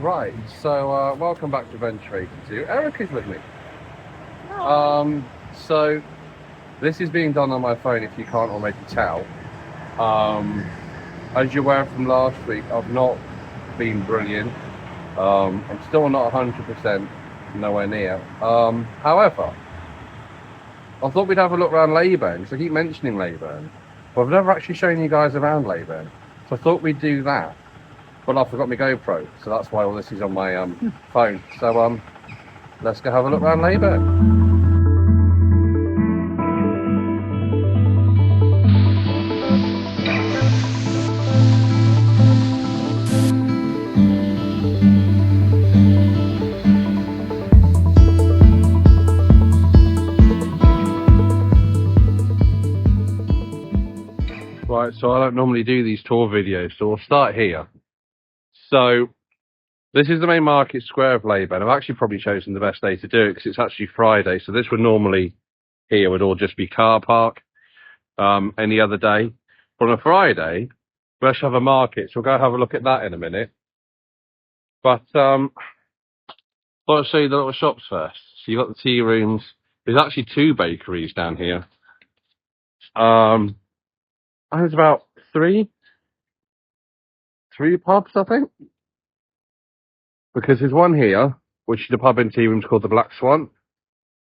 Right, so welcome back to Venture Agency. Eric is with me. Oh, So this is being done on my phone if you can't already tell. Um, as you're aware from last week, I've not been brilliant. I'm still not 100%, nowhere near. However, I thought we'd have a look around Leyburn, because I keep mentioning Leyburn, but I've never actually shown you guys around Leyburn. So I thought we'd do that, but I forgot my GoPro, so that's why all this is on my phone. So let's go have a look around Leyburn. Right, so I don't normally do these tour videos, so we'll start here. So this is the main market square of Leyburn. I've actually probably chosen the best day to do it because it's actually Friday. So this would normally here would all just be car park any other day. But on a Friday, we actually have a market, so we'll go have a look at that in a minute. But I'll show you the little shops first. So you've got the tea rooms. There's actually two bakeries down here. I think it's about three pubs, I think. Because there's one here, which is a pub and tea room called the Black Swan.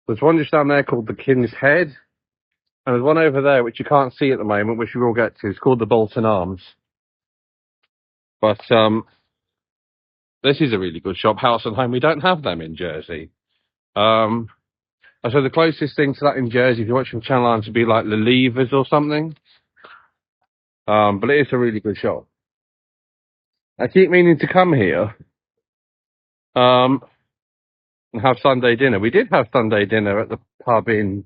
There's one just down there called the King's Head. And there's one over there, which you can't see at the moment, which we will get to. It's called the Bolton Arms. But this is a really good shop, House and Home. We don't have them in Jersey. And so the closest thing to that in Jersey, if you're watching Channel 9, would be like the Levers or something. But it is a really good shop. I keep meaning to come here and have Sunday dinner. We did have Sunday dinner at the pub in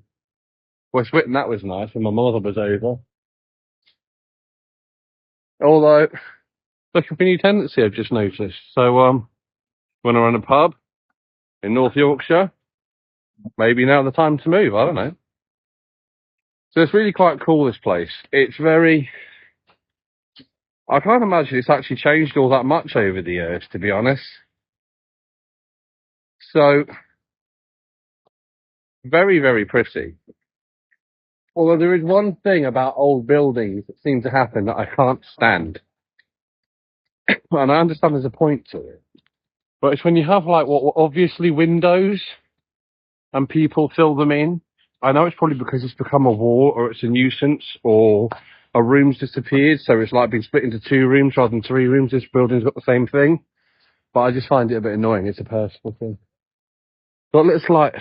West Whitton. That was nice when my mother was over. Although, looking for a new tenancy, I've just noticed. So, when I run a pub in North Yorkshire, maybe now the time to move. I don't know. So it's really quite cool, this place. It's very... I can't imagine it's actually changed all that much over the years, to be honest. So, very, very pretty. Although there is one thing about old buildings that seem to happen that I can't stand. And I understand there's a point to it. But it's when you have, like, what obviously windows and people fill them in. I know it's probably because it's become a wall or it's a nuisance or a room's disappeared, so it's like been split into two rooms rather than three rooms. This building's got the same thing. But I just find it a bit annoying. It's a personal thing. Got little like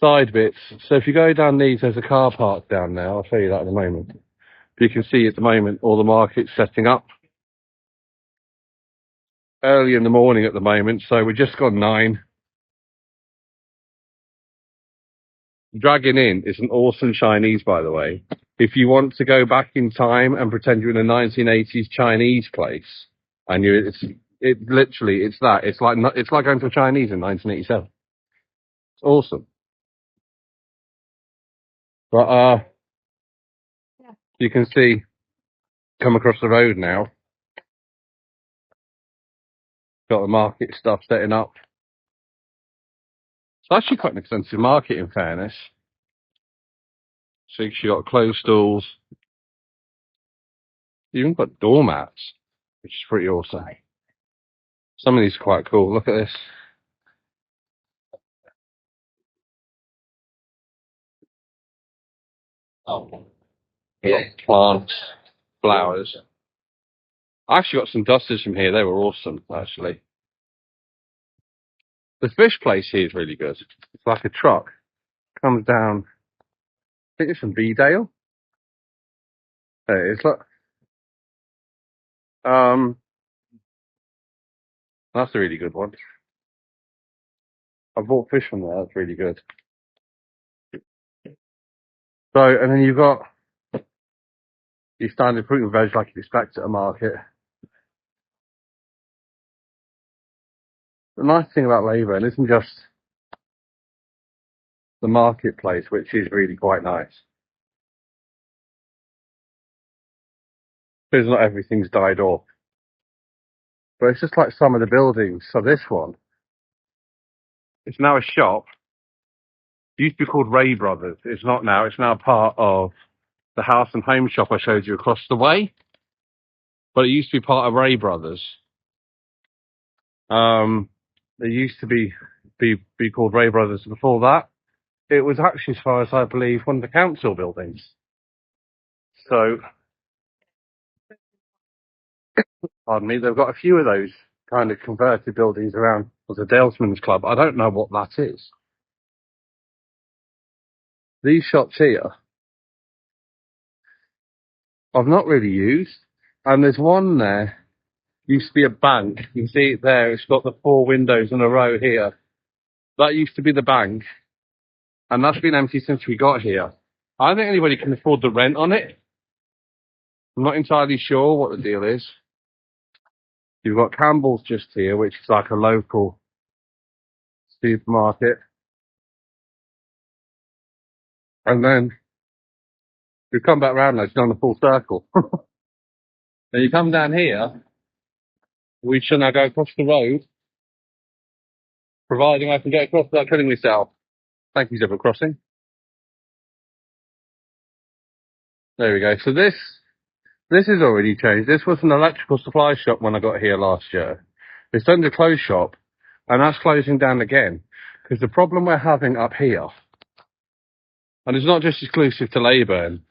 side bits. So if you go down these, there's a car park down there. I'll show you that in a moment. But you can see at the moment all the market's setting up. Early in the morning at the moment, so we're just gone 9. Dragging In is an awesome Chinese, by the way. If you want to go back in time and pretend you're in a 1980s Chinese place, and it's that. It's like going to a Chinese in 1987. It's awesome. But yeah. you can see, come across the road now. Got the market stuff setting up. It's actually quite an extensive market, in fairness. So you got clothes stools. You even got doormats, which is pretty awesome. Some of these are quite cool. Look at this. Oh, yeah. Plants, flowers. I actually got some dusters from here. They were awesome, actually. The fish place here is really good. It's like a truck. Comes down. I think it's from Beedale. There it is. Look. Um, that's a really good one. I bought fish from there. That's really good. So, and then you've got your standard fruit and veg like you'd expect at a market. The nice thing about Leyburn isn't just the marketplace, which is really quite nice. Because not everything's died off. But it's just like some of the buildings. So this one, it's now a shop. It used to be called Ray Brothers. It's not now. It's now part of the house and home shop I showed you across the way. But it used to be part of Ray Brothers. It used to be called Ray Brothers before that. It was actually, as far as I believe, one of the council buildings. So, pardon me, they've got a few of those kind of converted buildings around as a Dalesman's Club. I don't know what that is. These shops here, I've not really used. And there's one there, used to be a bank. You can see it there. It's got the 4 windows in a row here. That used to be the bank. And that's been empty since we got here. I don't think anybody can afford the rent on it. I'm not entirely sure what the deal is. You've got Campbell's just here, which is like a local supermarket. And then we come back round now, it's done a full circle. Then you come down here, we shall now go across the road, providing I can get across without killing myself. Thank you, zebra crossing. There we go. So this is already changed. This was an electrical supply shop when I got here last year. It's turned to a clothes shop, and that's closing down again. Because the problem we're having up here, and it's not just exclusive to Leyburn,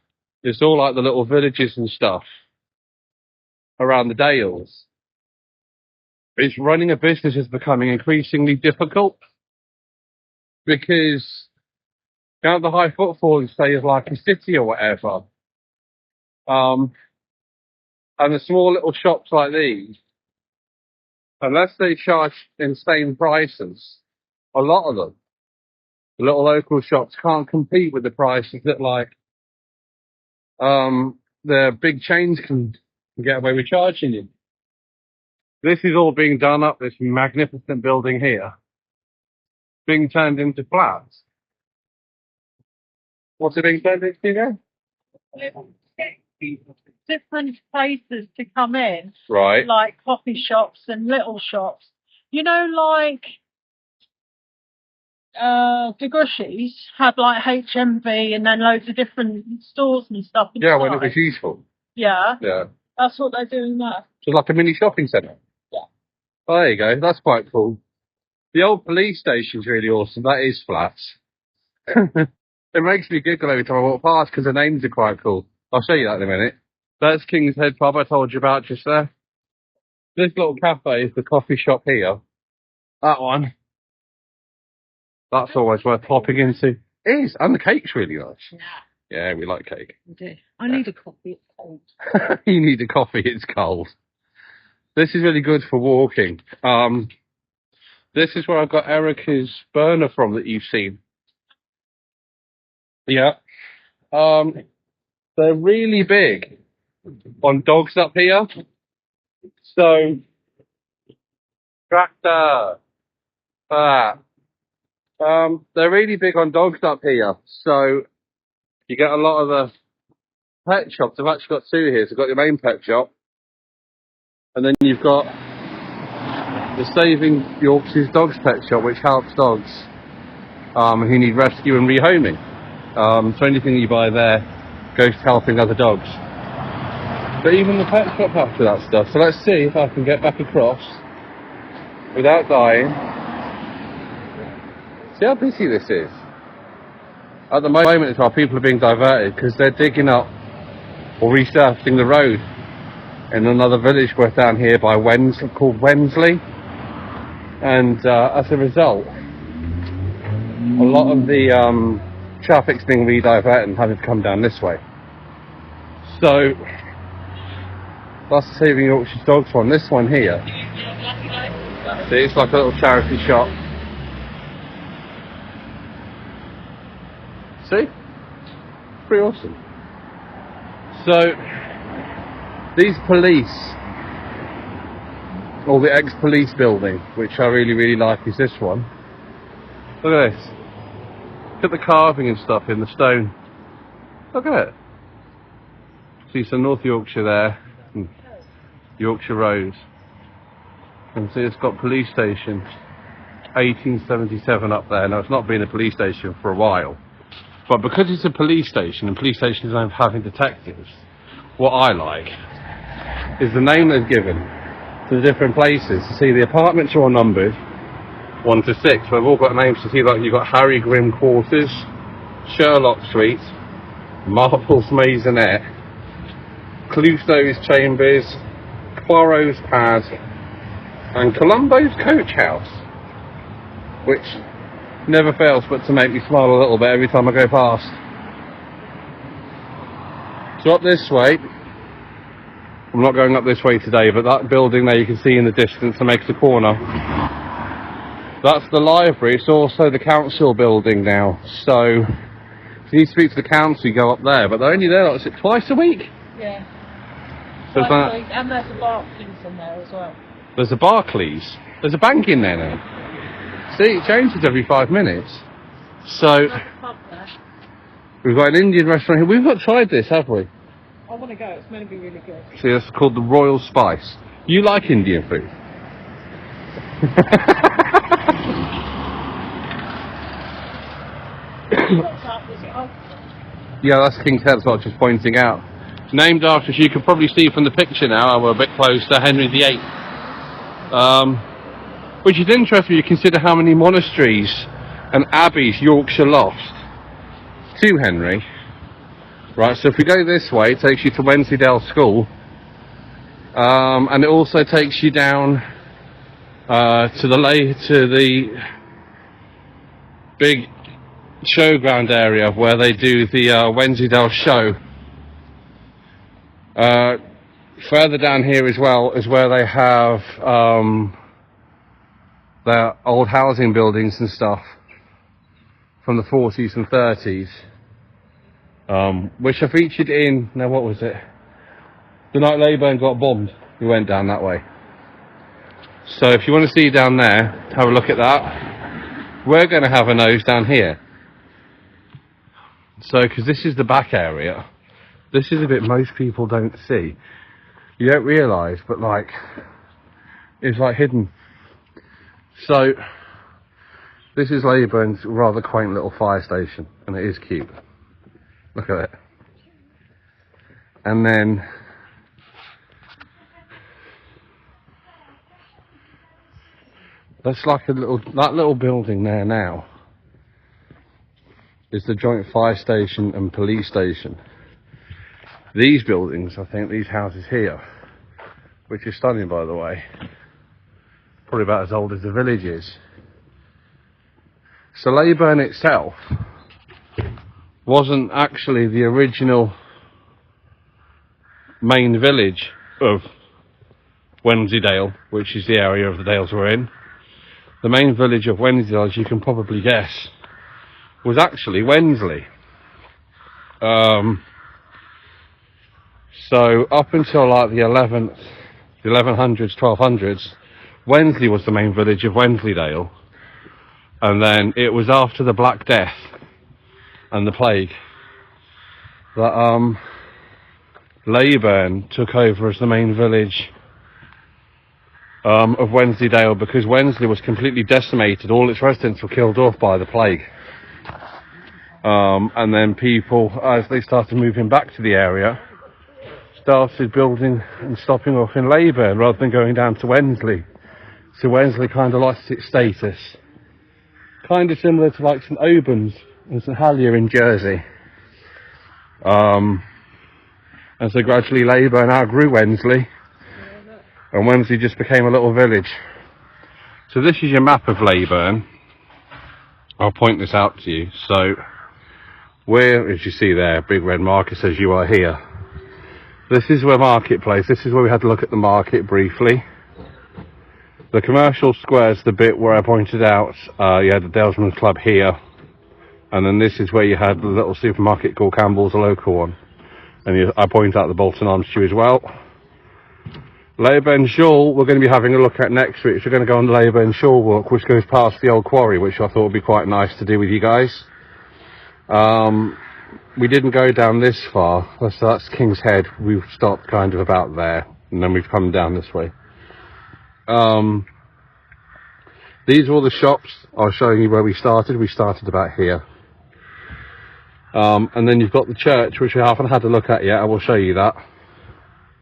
it's all like the little villages and stuff around the Dales. It's running a business is becoming increasingly difficult because down the high footfall, say, of like a city or whatever, and the small little shops like these, unless they charge insane prices, a lot of them, the little local shops can't compete with the prices that like the big chains can get away with charging you. This is all being done up, this magnificent building here, being turned into flats. What's it being turned into again? Different places to come in, Right. like coffee shops and little shops. You know, like Degushis had like HMV and then loads of different stores and stuff. Yeah, when it was useful. Yeah, Yeah. that's what they're doing now. So like a mini shopping centre. Yeah. Oh, there you go. That's quite cool. The old police station's really awesome. That is flats. It makes me giggle every time I walk past because the names are quite cool. I'll show you that in a minute. That's King's Head Pub I told you about just there. This little cafe is the coffee shop here. That one. That's always worth popping into. It is. And the cake's really nice. Yeah. Yeah, we like cake. I do. I need a coffee. It's cold. You need a coffee, it's cold. This is really good for walking. This is where I got Erica's burner from that you've seen. Yeah. They're really big on dogs up here. So, tractor. They're really big on dogs up here. So, you get a lot of the pet shops. I've actually got 2 here. So, you've got your main pet shop. And then you've got the Saving Yorkshire's Dogs Pet Shop, which helps dogs who need rescue and rehoming. So anything you buy there goes to helping other dogs. But even the pet shop after that stuff. So let's see if I can get back across without dying. See how busy this is. At the moment as well, people are being diverted because they're digging up or resurfacing the road in another village we're down here by called Wensley. And as a result, a lot of the traffic's being re-diverted and having to come down this way. So, that's the Saving Yorkshire's Dogs one. This one here, see, it's like a little charity shop. See? Pretty awesome. So, these police, or the ex-police building, which I really, really like, is this one. Look at this. Look at the carving and stuff in the stone. Look at it. See some North Yorkshire there, and Yorkshire Rose. And see, it's got police station 1877 up there. Now, it's not been a police station for a while, but because it's a police station and police stations are having detectives, what I like is the name they've given to the different places. See, the apartments are all numbered 1 to 6, but they've all got names to see, like you've got Harry Grimm Quarters, Sherlock Street, Marple's Maisonette, Clouseau's Chambers, Poirot's Pad, and Colombo's Coach House, which never fails but to make me smile a little bit every time I go past. So up this way, I'm not going up this way today, but that building there you can see in the distance that makes the corner, that's the library. It's also the council building now, so if you need to speak to the council, you go up there, but they're only there, like, is it twice a week? Yeah. So And there's a Barclays in there as well. There's a Barclays. There's a bank in there now. See, it changes every 5 minutes. So, There's a pub there. we've got an Indian restaurant here. We've not tried this, have we? I want to go. It's meant to be really good. See, it's called the Royal Spice. You like Indian food? What's that? Was it open? Yeah, that's King's Head, that's what I was just pointing out. Named after, as you can probably see from the picture now, we're a bit close to Henry VIII. Which is interesting when you consider how many monasteries and abbeys Yorkshire lost to Henry. Right, so if we go this way, it takes you to Wensleydale School, and it also takes you down to the big showground area where they do the Wensleydale show. Further down here as well is where they have their old housing buildings and stuff from the 40s and 30s, which are featured in, now what was it? The night Leyburn got bombed, we went down that way. So if you want to see down there, have a look at that. We're going to have a nose down here. So, because this is the back area, this is a bit most people don't see. You don't realise, but like, it's like hidden. So, this is Leyburn's rather quaint little fire station, and it is cute. Look at it. And then, that's like that little building there now is the joint fire station and police station. These buildings, I think, these houses here, which is stunning by the way, probably about as old as the village is. So Leyburn itself wasn't actually the original main village of Wensleydale, which is the area of the Dales we're in. The main village of Wensleydale, as you can probably guess, was actually Wensley. So up until like the 1100s, 1200s, Wensley was the main village of Wensleydale, and then it was after the Black Death and the plague that Leyburn took over as the main village of Wensleydale, because Wensley was completely decimated. All its residents were killed off by the plague. And then people, as they started moving back to the area, started building and stopping off in Leyburn rather than going down to Wensley. So Wensley kind of lost its status. Kind of similar to like St Albans and St Helier in Jersey. And so gradually Leyburn outgrew Wensley, and Wensley just became a little village. So this is your map of Leyburn. I'll point this out to you. So where, as you see there, big red marker says you are here. This is where Marketplace, this is where we had to look at the market briefly. The commercial square's the bit where I pointed out you had the Dalesman's Club here, and then this is where you had the little supermarket called Campbell's, a local one. And I point out the Bolton Arms to you as well. Leyburn Shawl we're going to be having a look at next week. So we're going to go on the Leyburn Shawl walk, which goes past the old quarry, which I thought would be quite nice to do with you guys. We didn't go down this far, so that's King's Head. We've stopped kind of about there, and then we've come down this way. These are all the shops. I'll show you where we started. We started about here. And then you've got the church, which we haven't had a look at yet. I will show you that,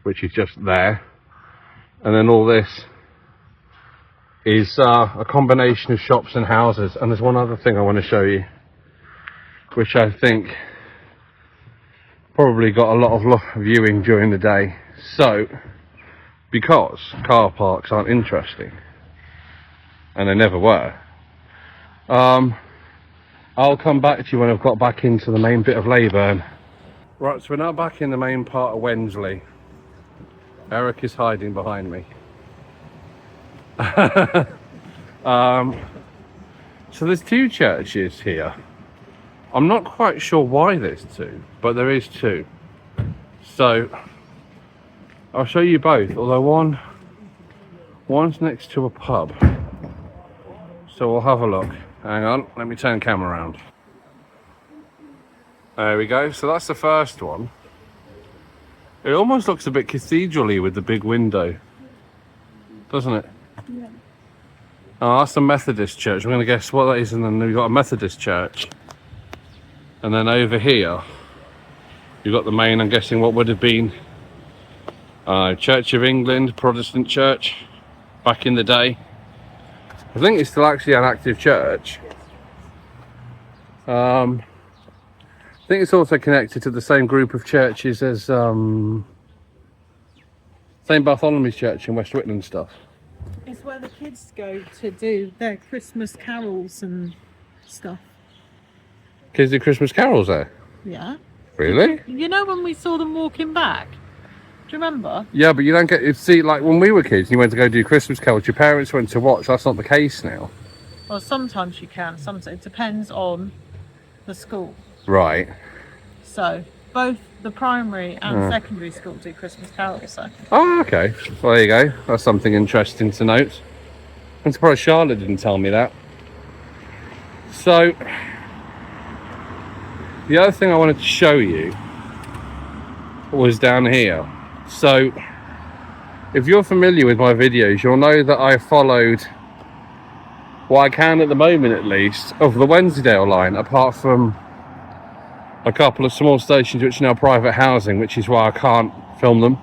which is just there. And then all this is a combination of shops and houses. And there's one other thing I want to show you, which I think probably got a lot of viewing during the day. So, because car parks aren't interesting, and they never were, I'll come back to you when I've got back into the main bit of Leyburn. Right, so we're now back in the main part of Wensley. Eric is hiding behind me. So there's two churches here. I'm not quite sure why there's two, but there is two. So I'll show you both, although one's next to a pub. So we'll have a look. Hang on, let me turn the camera around. There we go, so that's the first one. It almost looks a bit cathedral-y with the big window, doesn't it? Yeah. Oh, that's the Methodist church. I'm going to guess what that is, and then we've got a Methodist church. And then over here, you've got the main, I'm guessing what would have been Church of England, Protestant church, back in the day. I think it's still actually an active church. I think it's also connected to the same group of churches as St Bartholomew's Church in West Whitland stuff. It's where the kids go to do their Christmas carols and stuff. Kids do Christmas carols there? Yeah. Really? You know when we saw them walking back? Do you remember? Yeah, but you don't get... See, like when we were kids and you went to go do Christmas carols, your parents went to watch. That's not the case now. Well, sometimes you can. Sometimes it depends on the school. Right. So both the primary and secondary school do Christmas carols. So. Oh, okay. Well, there you go. That's something interesting to note. I'm surprised Charlotte didn't tell me that. So, the other thing I wanted to show you was down here. So, if you're familiar with my videos, you'll know that I followed what I can at the moment, at least, of the Wensleydale line, apart from a couple of small stations which are now private housing, which is why I can't film them.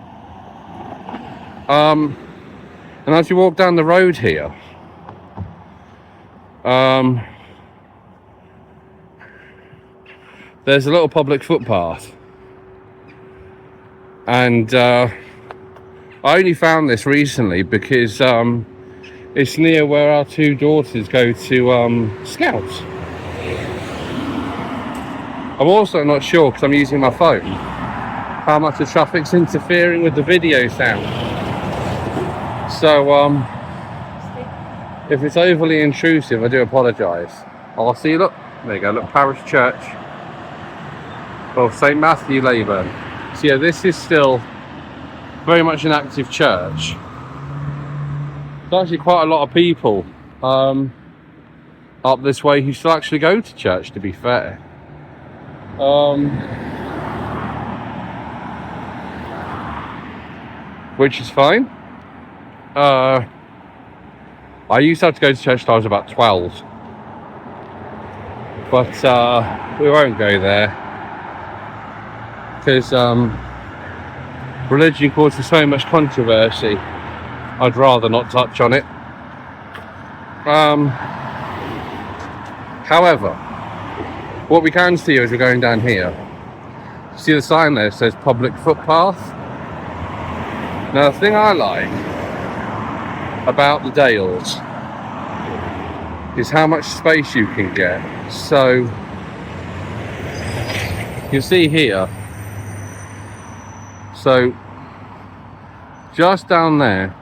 And as you walk down the road here, there's a little public footpath, and I only found this recently because it's near where our two daughters go to Scouts. I'm also not sure, because I'm using my phone, how much the traffic's interfering with the video sound. So if it's overly intrusive, I do apologise. Oh, see, look, there you go, look, Parish Church of St Matthew, Leyburn. So yeah, this is still very much an active church. There's actually quite a lot of people up this way who still actually go to church, to be fair. Which is fine. I used to have to go to church till I was about 12. But we won't go there, because religion causes so much controversy. I'd rather not touch on it. However, what we can see as we're going down here, see the sign there says public footpath. Now, the thing I like about the Dales is how much space you can get. So you see here, so just down there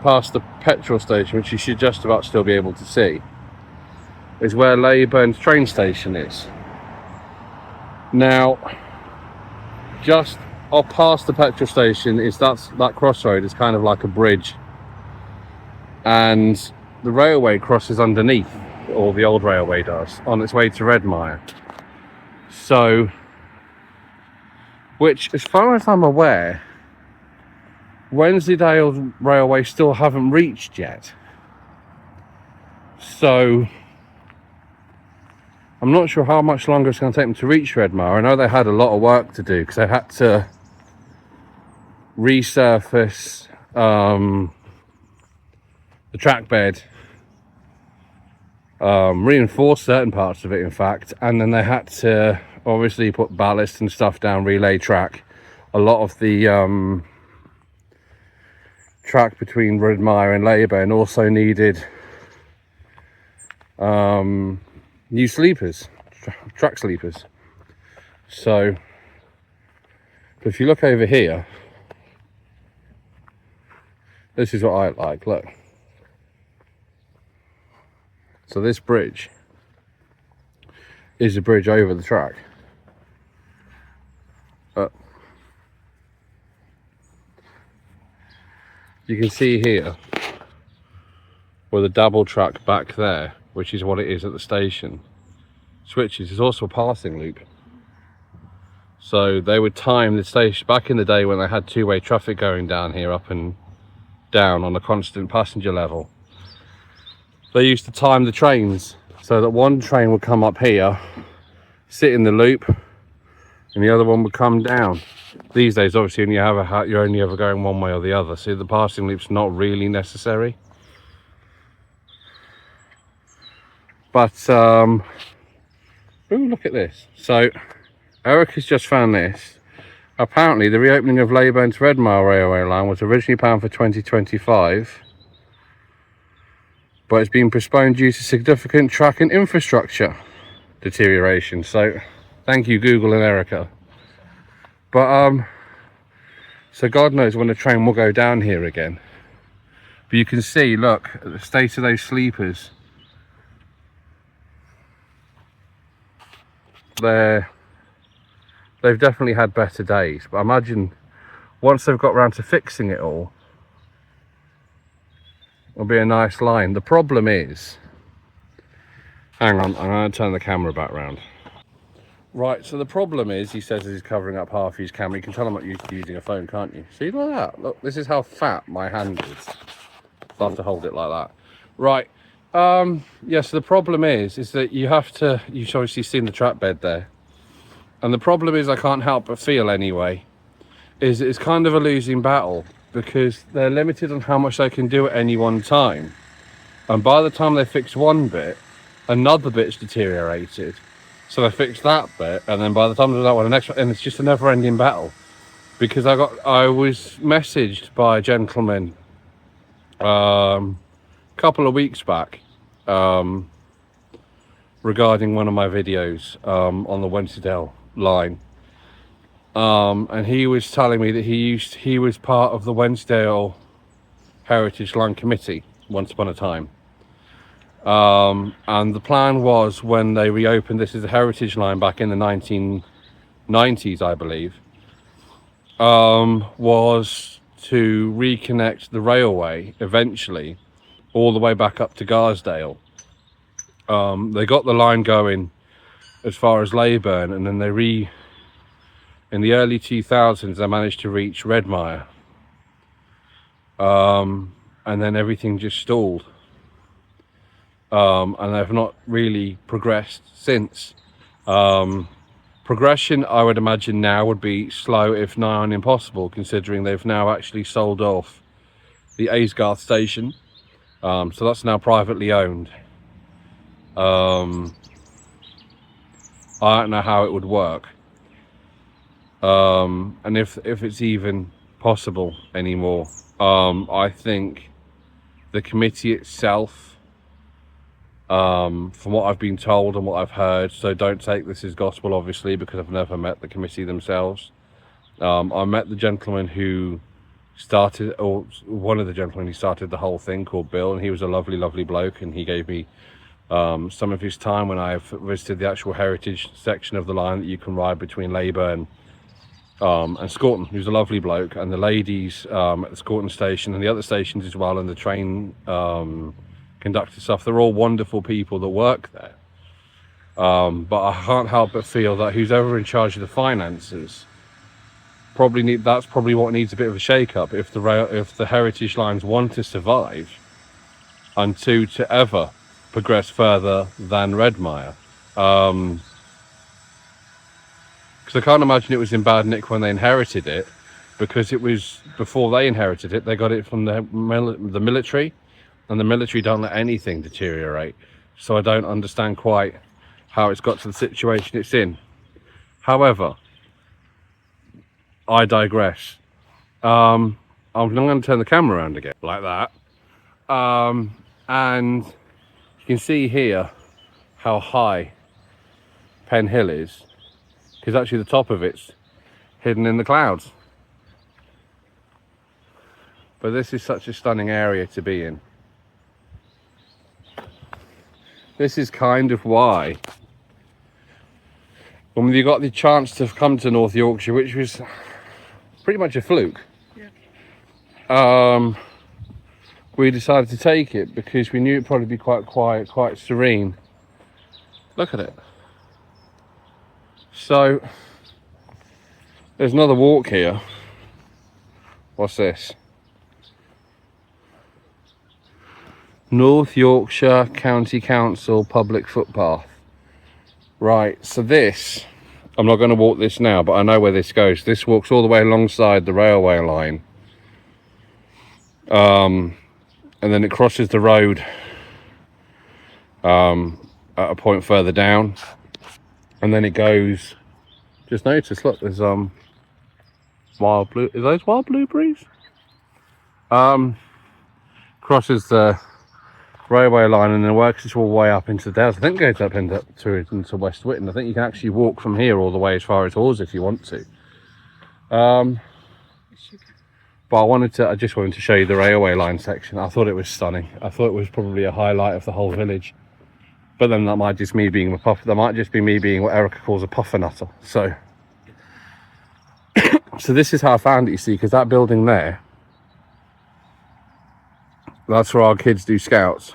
past the petrol station, which you should just about still be able to see, is where Leyburn's train station is. Now, just up past the petrol station is that crossroad is kind of like a bridge, and the railway crosses underneath, or the old railway does, on its way to Redmire. So, which, as far as I'm aware, Wensleydale Railway still haven't reached yet. So I'm not sure how much longer it's going to take them to reach Redmire. I know they had a lot of work to do because they had to resurface the track bed, reinforce certain parts of it in fact, and then they had to obviously put ballast and stuff down, relay track. A lot of the track between Redmire and Leyburn also needed new sleepers, track sleepers. So if you look over here, this is what I like, look. So this bridge is a bridge over the track. You can see here with a double track back there, which is what it is at the station, switches. There's also a passing loop. So they would time the station back in the day when they had two-way traffic going down here, up and down on a constant passenger level. They used to time the trains so that one train would come up here, sit in the loop, and the other one would come down. These days, obviously, you're only ever going one way or the other, so the passing loop's not really necessary. But ooh, look at this. So Eric has just found this. Apparently, the reopening of Leyburn to Redmire railway line was originally planned for 2025, but it's been postponed due to significant track and infrastructure deterioration. So thank you, Google and Erica. But so God knows when the train will go down here again. But you can see, look at the state of those sleepers. They've definitely had better days, but I imagine once they've got around to fixing it all, it'll be a nice line. The problem is, hang on, I'm going to turn the camera back round. Right, so the problem is, he says he's covering up half his camera. You can tell I'm not used to using a phone, can't you? See, like that? Look, this is how fat my hand is. I have to hold it like that. Right, yeah, so the problem is that you've obviously seen the track bed there. And the problem is, I can't help but feel anyway, is it's kind of a losing battle because they're limited on how much they can do at any one time. And by the time they fix one bit, another bit's deteriorated. So they fix that bit, and then by the time they do that one, the next one, and it's just a never-ending battle. Because I was messaged by a gentleman a couple of weeks back regarding one of my videos on the Wensleydale line, and he was telling me that he was part of the Wensleydale Heritage Line Committee once upon a time. And the plan was, when they reopened this as a heritage line back in the 1990s, I believe, was to reconnect the railway eventually all the way back up to Garsdale. They got the line going as far as Leyburn, and then in the early 2000s they managed to reach Redmire, and then everything just stalled. And they've not really progressed since. Progression, I would imagine now, would be slow, if nigh on impossible, considering they've now actually sold off the Aysgarth station. So that's now privately owned. I don't know how it would work. And if it's even possible anymore. I think the committee itself, from what I've been told and what I've heard, so don't take this as gospel obviously, because I've never met the committee themselves. I met the gentleman who started, or one of the gentlemen who started the whole thing, called Bill, and he was a lovely bloke, and he gave me some of his time when I've visited the actual heritage section of the line that you can ride between Leyburn and Scorton. He was a lovely bloke, and the ladies at the Scorton station and the other stations as well, and the train conductor stuff, they're all wonderful people that work there. But I can't help but feel that who's ever in charge of the finances that's probably what needs a bit of a shake-up if the heritage lines want to survive and to ever progress further than Redmire. Because I can't imagine it was in bad nick when they inherited it, because it was before they inherited it. They got it from the military, and the military don't let anything deteriorate. So I don't understand quite how it's got to the situation it's in. However, I digress. I'm going to turn the camera around again, like that. And you can see here how high Pen Hill is, because actually the top of it's hidden in the clouds. But this is such a stunning area to be in. This is kind of why, when you got the chance to come to North Yorkshire, which was pretty much a fluke, we decided to take it because we knew it'd probably be quite quiet, quite serene. Look at it. So there's another walk here. What's this? North Yorkshire County Council public footpath. Right, so this, I'm not going to walk this now, but I know where this goes. This walks all the way alongside the railway line. And then it crosses the road at a point further down. And then it goes, just notice, look, there's wild blue, are those wild blueberries? Crosses the railway line and then works its all the way up into the Dales. I think it goes up into West Whitton. I think you can actually walk from here all the way as far as Hawes if you want to. But I just wanted to show you the railway line section. I thought it was stunning. I thought it was probably a highlight of the whole village. But then that might just be me being what Erica calls a puffer nutter. So this is how I found it, you see, because that building there, that's where our kids do scouts.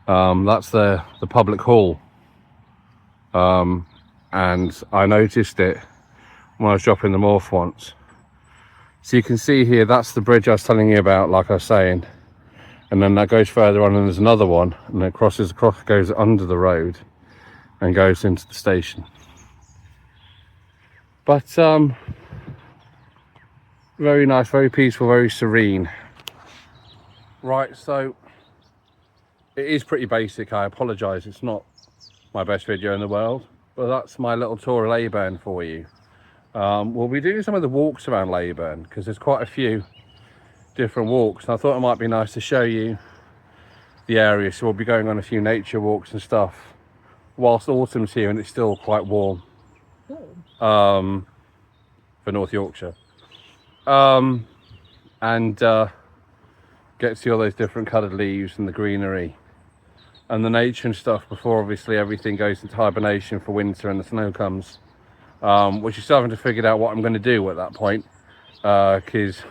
That's the public hall. And I noticed it when I was dropping them off once. So you can see here, that's the bridge I was telling you about, like I was saying. And then that goes further on and there's another one, and it crosses across, goes under the road and goes into the station. But very nice, very peaceful, very serene. Right, so it is pretty basic. I apologise, it's not my best video in the world, but that's my little tour of Leyburn for you. We'll be doing some of the walks around Leyburn because there's quite a few different walks, and I thought it might be nice to show you the area. So we'll be going on a few nature walks and stuff whilst autumn's here and it's still quite warm for North Yorkshire, and get to see all those different coloured leaves and the greenery and the nature and stuff before obviously everything goes into hibernation for winter and the snow comes, which is still having to figure out what I'm going to do at that point, because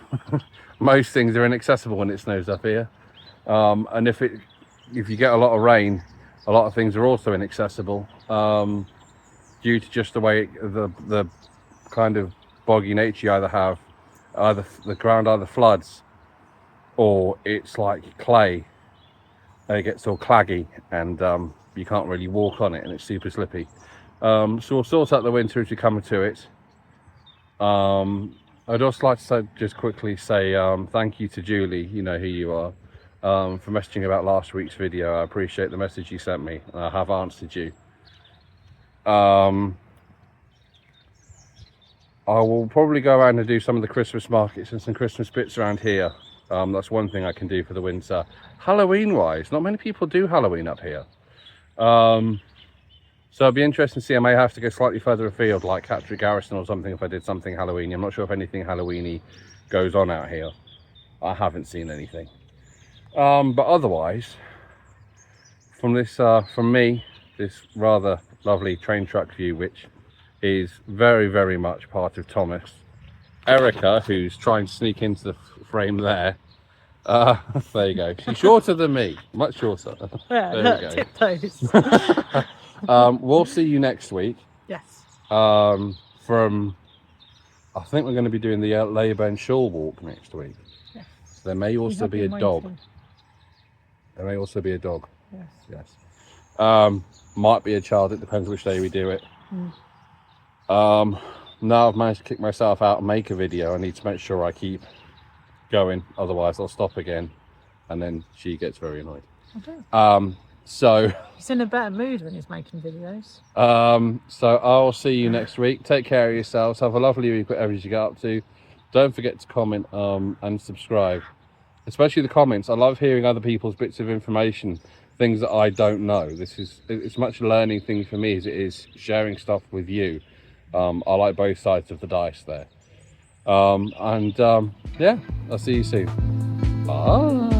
most things are inaccessible when it snows up here, and if you get a lot of rain, a lot of things are also inaccessible, due to just the way the kind of boggy nature you either have, the ground either floods or it's like clay and it gets all claggy and you can't really walk on it and it's super slippy. So we'll sort out the winter as we come to it. I'd also like to just quickly say thank you to Julie, you know who you are, for messaging about last week's video. I appreciate the message you sent me. I have answered you. I will probably go around and do some of the Christmas markets and some Christmas bits around here. That's one thing I can do for the winter. Halloween wise, not many people do Halloween up here. So it'll be interesting to see. I may have to go slightly further afield, like Catterick Garrison or something, if I did something Halloweeny. I'm not sure if anything Halloweeny goes on out here. I haven't seen anything. But otherwise, from this, from me, this rather lovely train track view, which is very, very much part of Thomas. Erica, who's trying to sneak into the frame there. There you go. She's shorter than me, much shorter. Yeah, there look, we go. tiptoes. We'll see you next week. Yes. From I think we're going to be doing the Leyburn Shore walk next week. Yes. So there may also be a dog. Waiting. There may also be a dog. Yes. Yes. Might be a child. It depends which day we do it. Now I've managed to kick myself out and make a video, I need to make sure I keep going. Otherwise, I'll stop again, and then she gets very annoyed. Okay. So he's in a better mood when he's making videos. So I'll see you next week. Take care of yourselves. Have a lovely week, whatever you get up to. Don't forget to comment and subscribe, especially the comments. I love hearing other people's bits of information, things that I don't know. It's much learning thing for me as it is sharing stuff with you. I like both sides of the dice there. Yeah, I'll see you soon. Bye.